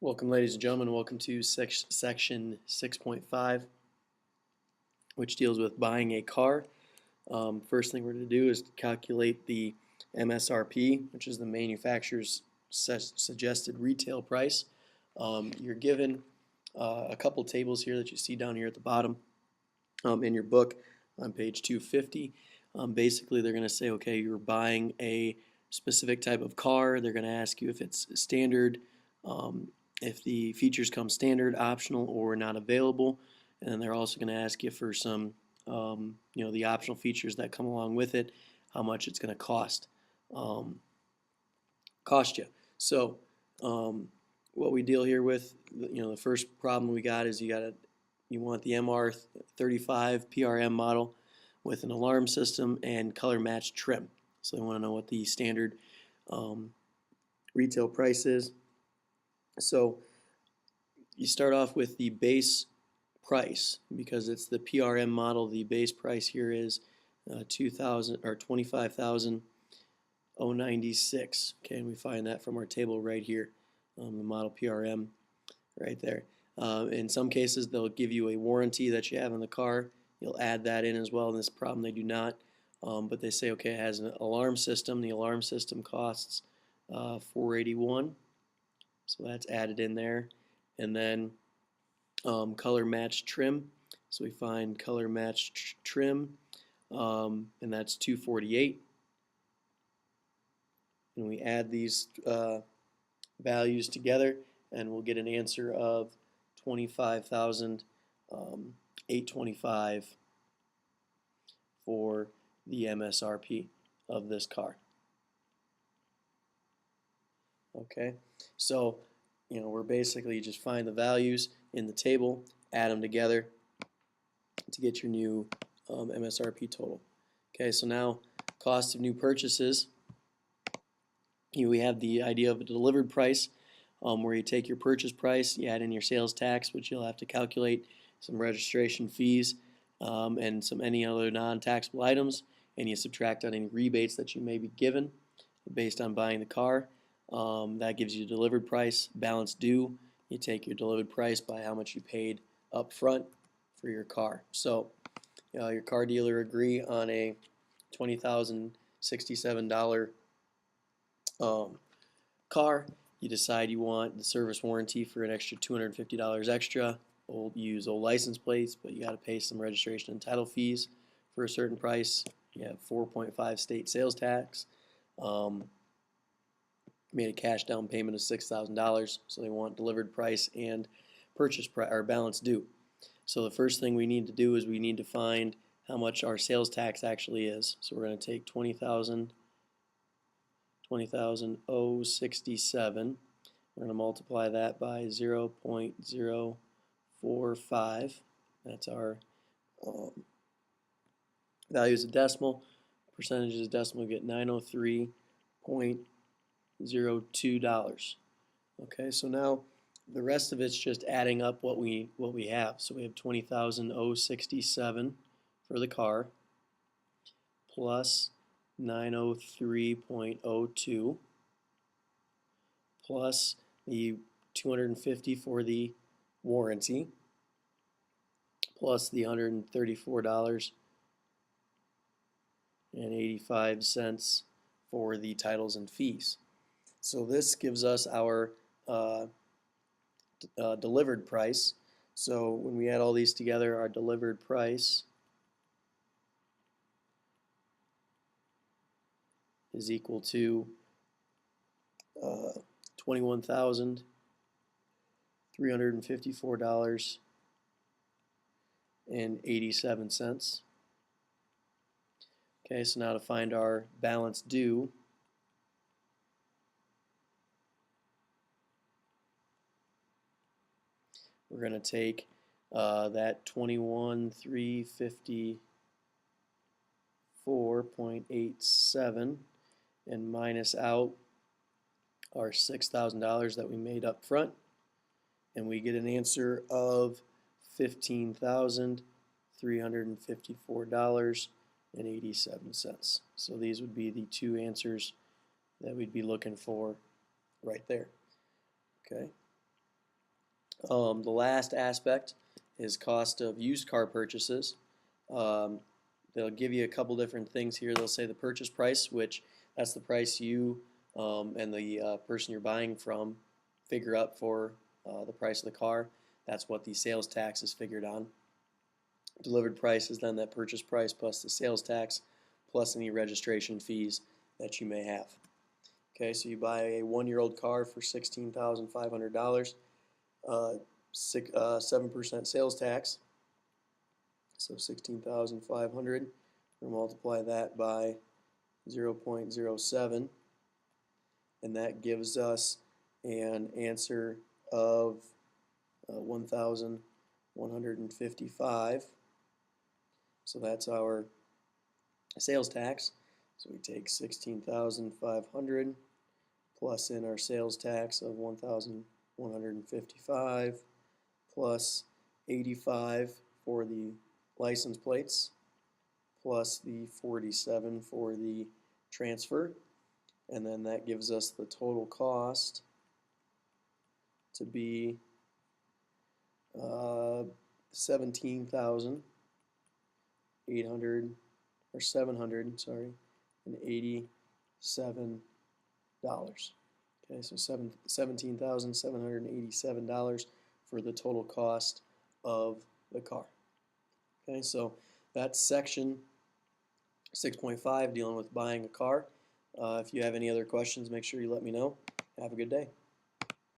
Welcome, ladies and gentlemen. Welcome to section 6.5, which deals with buying a car. First thing we're going to do is calculate the MSRP, which is the manufacturer's suggested retail price. You're given a couple tables here that you see down here at the bottom in your book on page 250. Basically, they're going to say, okay, you're buying a specific type of car. They're going to ask you if it's standard, if the features come standard, optional, or not available. And then they're also going to ask you for some, the optional features that come along with it, how much it's going to cost you. So what we deal here with, the first problem we got is you want the MR35 PRM model with an alarm system and color match trim. So they want to know what the standard retail price is. So you start off with the base price because it's the PRM model. The base price here is 25,096. Okay, and we find that from our table right here, the model PRM right there. In some cases, they'll give you a warranty that you have in the car. You'll add that in as well. In this problem, they do not. But they say, okay, it has an alarm system. The alarm system costs $481. So that's added in there. And then color match trim. So we find color match trim, and that's $248. And we add these values together, and we'll get an answer of 25,825 for the MSRP of this car. Okay, so we're basically just find the values in the table, add them together to get your new MSRP total. Okay, so now cost of new purchases. We have the idea of a delivered price, where you take your purchase price, you add in your sales tax, which you'll have to calculate, some registration fees, and some any other non-taxable items, and you subtract out any rebates that you may be given based on buying the car. That gives you a delivered price. Balance due, you take your delivered price by how much you paid up front for your car. So your car dealer agree on a $20,067 car. You decide you want the service warranty for an extra $250 extra. Use old license plates, but you got to pay some registration and title fees for a certain price. You have 4.5 state sales tax. Made a cash down payment of $6,000, so they want delivered price and purchase price or balance due. So the first thing we need to do is we need to find how much our sales tax actually is. So we're going to take 20,067. We're going to multiply that by 0.045. That's our value is a decimal. Percentage is decimal. We get $903.02. Okay, so now the rest of it's just adding up what we have. So we have 20,067 for the car plus 903.02 plus the 250 for the warranty plus the $134.85 for the titles and fees. So this gives us our delivered price. So when we add all these together, our delivered price is equal to $21,354.87. Okay, so now to find our balance due, we're going to take that 21,354.87 and minus out our $6,000 that we made up front, and we get an answer of $15,354.87. So these would be the two answers that we'd be looking for right there. Okay. The last aspect is cost of used car purchases. Um, they'll give you a couple different things here. They'll say the purchase price, which that's the price you and the person you're buying from figure up for the price of the car. That's what the sales tax is figured on. Delivered price is then that purchase price plus the sales tax plus any registration fees that you may have. Okay, so you buy a 1-year-old car for $16,500, 7% sales tax, so 16,500. We'll multiply that by 0.07, and that gives us an answer of 1,155. So that's our sales tax. So we take 16,500 plus in our sales tax of 1,155 plus 85 for the license plates plus the 47 for the transfer, and then that gives us the total cost to be 17,800 or 700, sorry, and $87. Okay, so $17,787 for the total cost of the car. Okay, so that's section 6.5 dealing with buying a car. If you have any other questions, make sure you let me know. Have a good day.